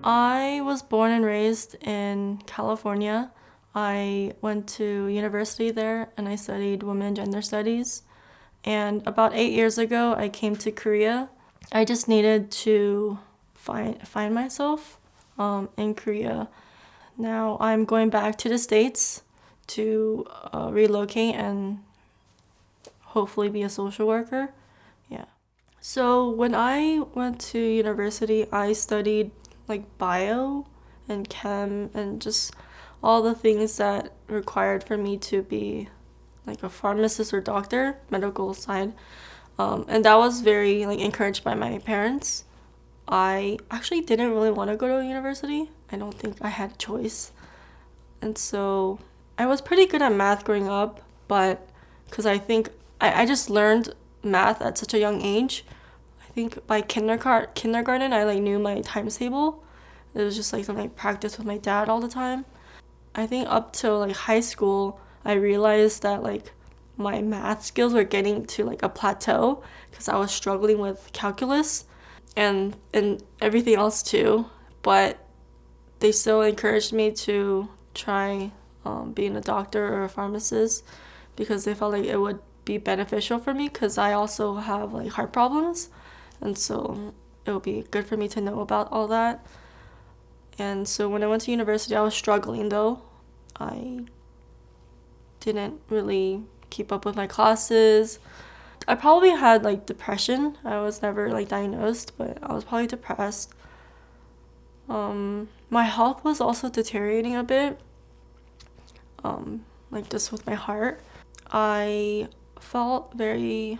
I was born and raised in California. I went to university there and I studied women and gender studies. And about 8 years ago, I came to Korea. I just needed to find myself in Korea. Now I'm going back to the States to relocate and hopefully be a social worker. Yeah. So when I went to university, I studied like bio and chem and just all the things that required for me to be like a pharmacist or doctor, medical side. And that was very like encouraged by my parents. I actually didn't really want to go to university. I don't think I had a choice. And so I was pretty good at math growing up, but because I think I just learned math at such a young age. I think by kindergarten, I like knew my times table. It was just like something I practiced with my dad all the time. I think up till like high school, I realized that like my math skills were getting to like a plateau because I was struggling with calculus and everything else too. But they still encouraged me to try being a doctor or a pharmacist because they felt like it would be beneficial for me because I also have like heart problems, and so it would be good for me to know about all that. And so when I went to university, I was struggling though. I didn't really keep up with my classes. I probably had like depression. I was never like diagnosed, but I was probably depressed. My health was also deteriorating a bit, like just with my heart. I felt very,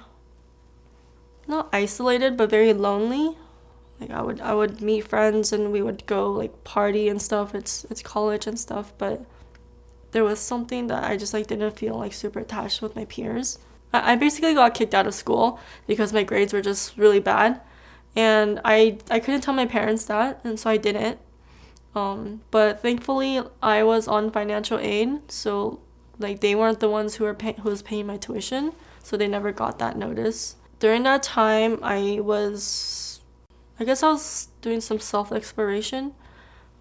not isolated, but very lonely. Like I would meet friends and we would go like party and stuff. It's college and stuff, but there was something that I just like didn't feel like super attached with my peers. I basically got kicked out of school because my grades were just really bad, and I couldn't tell my parents that, and so I didn't. But thankfully I was on financial aid, so like they weren't the ones who was paying my tuition, so they never got that notice. During that time, I guess I was doing some self exploration.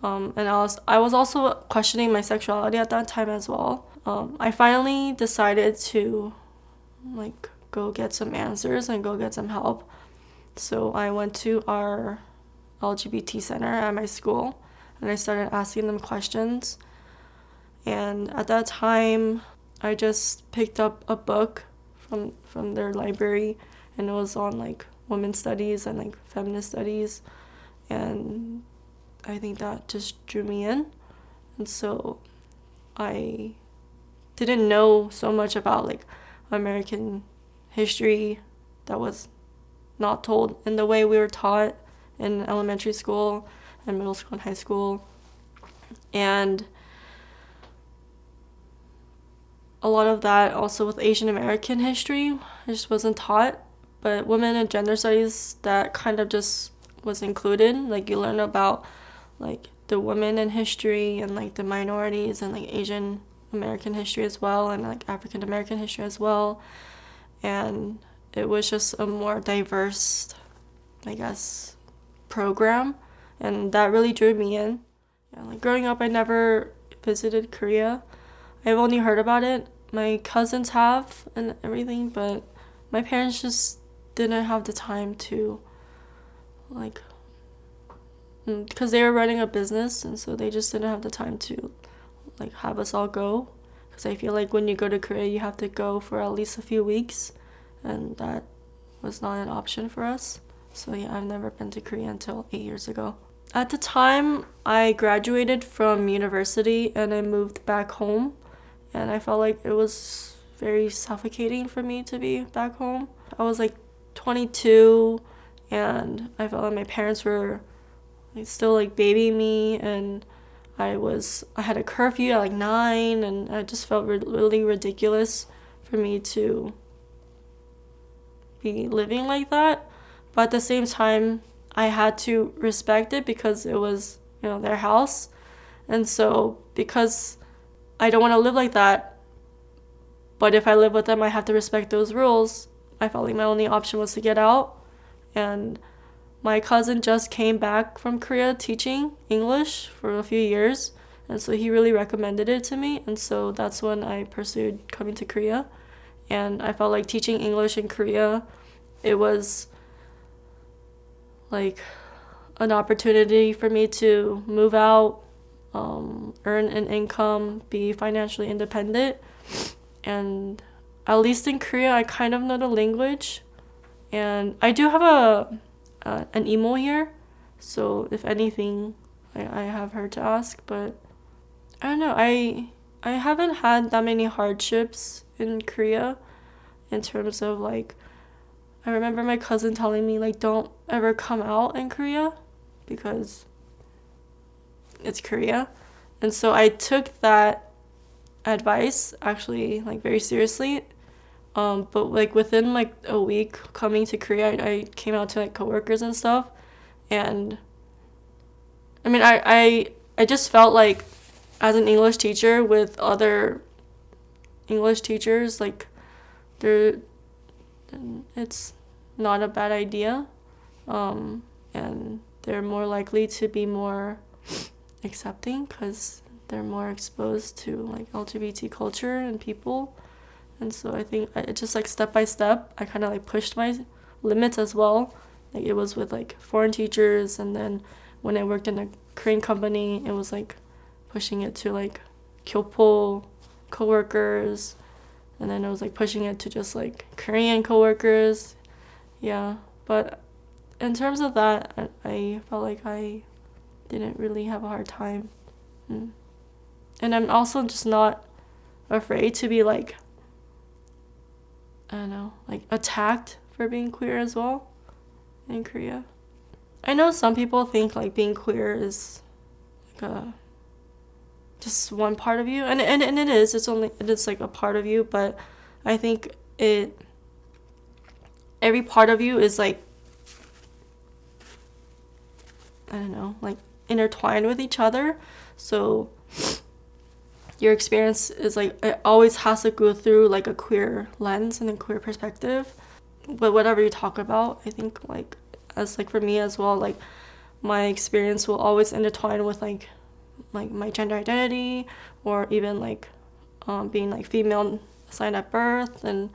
And I was also questioning my sexuality at that time as well. I finally decided to like go get some answers and go get some help. So I went to our LGBT center at my school and I started asking them questions. And at that time, I just picked up a book from their library, and it was on like women's studies and like feminist studies, and I think that just drew me in. And so I didn't know so much about like American history that was not told in the way we were taught in elementary school and middle school and high school. And a lot of that also with Asian American history just wasn't taught. But women and gender studies, that kind of just was included. Like you learn about like the women in history and like the minorities and like Asian American history as well, and like African American history as well. And it was just a more diverse, I guess, program, and that really drew me in. Yeah, like growing up, I never visited Korea. I've only heard about it. My cousins have and everything, but my parents just didn't have the time to like, because they were running a business, and so they just didn't have the time to like have us all go, because I feel like when you go to Korea you have to go for at least a few weeks, and that was not an option for us. So yeah, I've never been to Korea until 8 years ago. At the time, I graduated from university and I moved back home, and I felt like it was very suffocating for me to be back home. I was like 22, and I felt like my parents were like still like babying me, and I had a curfew at like 9, and I just felt really ridiculous for me to be living like that. But at the same time, I had to respect it because it was, their house. And so because I don't want to live like that, but if I live with them, I have to respect those rules, I felt like my only option was to get out. And my cousin just came back from Korea teaching English for a few years, and so he really recommended it to me, and so that's when I pursued coming to Korea. And I felt like teaching English in Korea, it was like an opportunity for me to move out, earn an income, be financially independent. And at least in Korea, I kind of know the language. And I do have an emo here, so if anything, I have her to ask. But I don't know, I haven't had that many hardships in Korea in terms of like, I remember my cousin telling me like, don't ever come out in Korea because it's Korea. And so I took that advice actually like very seriously. But like within like a week coming to Korea, I came out to like coworkers and stuff. And I mean, I just felt like as an English teacher with other English teachers, like it's not a bad idea. And they're more likely to be more accepting because they're more exposed to like LGBT culture and people. And so I think it just like step by step, I kind of like pushed my limits as well. Like it was with like foreign teachers, and then when I worked in a Korean company, it was like pushing it to like Kyopo coworkers, and then it was like pushing it to just like Korean coworkers. Yeah, but in terms of that, I felt like I didn't really have a hard time. And I'm also just not afraid to be like, I don't know, like attacked for being queer as well in Korea. I know some people think like being queer is like just one part of you, and it is. It is like a part of you, but I think every part of you is like, I don't know, like intertwined with each other. So your experience is like, it always has to go through like a queer lens and a queer perspective. But whatever you talk about, I think like, as like for me as well, like my experience will always intertwine with like my gender identity, or even like being like female assigned at birth, and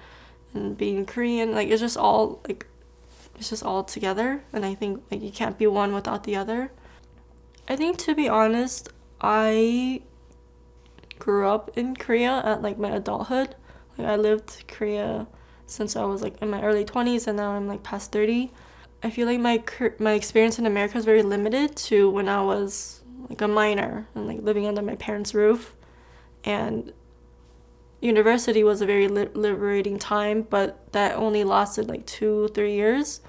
being Korean. Like it's just all together, and I think like you can't be one without the other. I think, to be honest, I grew up in Korea at like my adulthood. Like I lived Korea since I was like in my early 20s, and now I'm like past 30. I feel like my experience in America is very limited to when I was like a minor and like living under my parents' roof. And university was a very liberating time, but that only lasted like 2-3 years.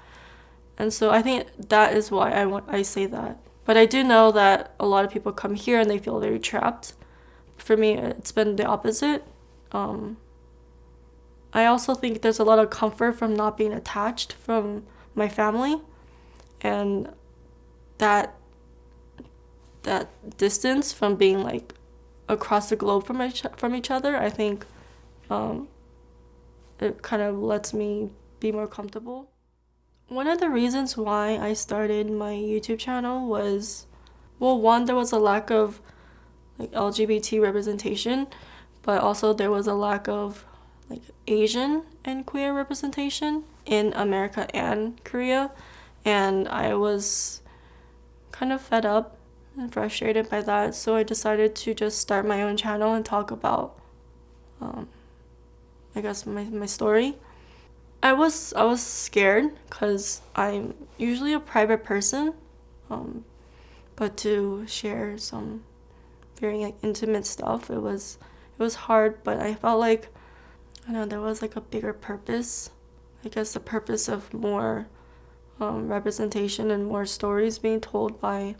And so I think that is why I say that. But I do know that a lot of people come here and they feel very trapped. For me, it's been the opposite. I also think there's a lot of comfort from not being attached from my family, and that distance from being like across the globe from each other. I think it kind of lets me be more comfortable. One of the reasons why I started my YouTube channel was, well, one, there was a lack of like LGBT representation, but also there was a lack of like Asian and queer representation in America and Korea, and I was kind of fed up and frustrated by that, so I decided to just start my own channel and talk about I guess my story. I was scared because I'm usually a private person, but to share some very like intimate stuff, it was hard. But I felt like, I don't know, there was like a bigger purpose. I guess the purpose of more representation and more stories being told by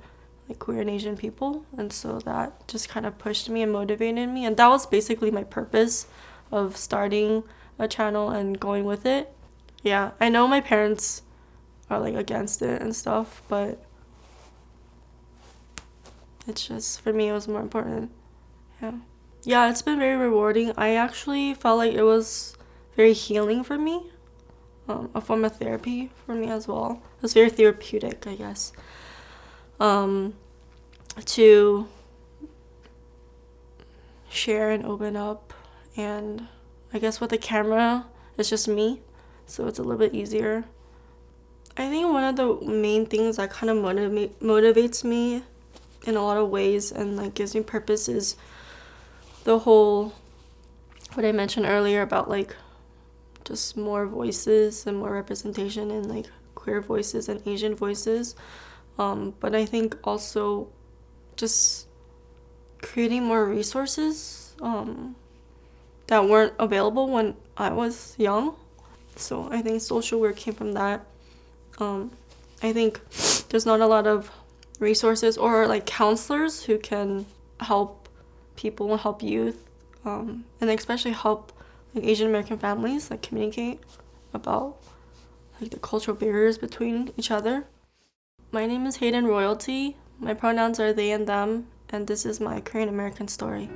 like queer and Asian people, and so that just kind of pushed me and motivated me, and that was basically my purpose of starting a channel and going with it. Yeah, I know my parents are like against it and stuff, but it's just, for me, it was more important. Yeah, it's been very rewarding. I actually felt like it was very healing for me. a form of therapy for me as well. It was very therapeutic, I guess, to share and open up. And I guess with the camera, it's just me, so it's a little bit easier. I think one of the main things that kind of motivates me in a lot of ways and like gives me purpose is the whole, what I mentioned earlier about like just more voices and more representation in like queer voices and Asian voices. But I think also just creating more resources that weren't available when I was young. So I think social work came from that. I think there's not a lot of resources or like counselors who can help people and help youth, and especially help like Asian American families like communicate about like the cultural barriers between each other. My name is Hayden Royalty. My pronouns are they and them, and this is my Korean American story.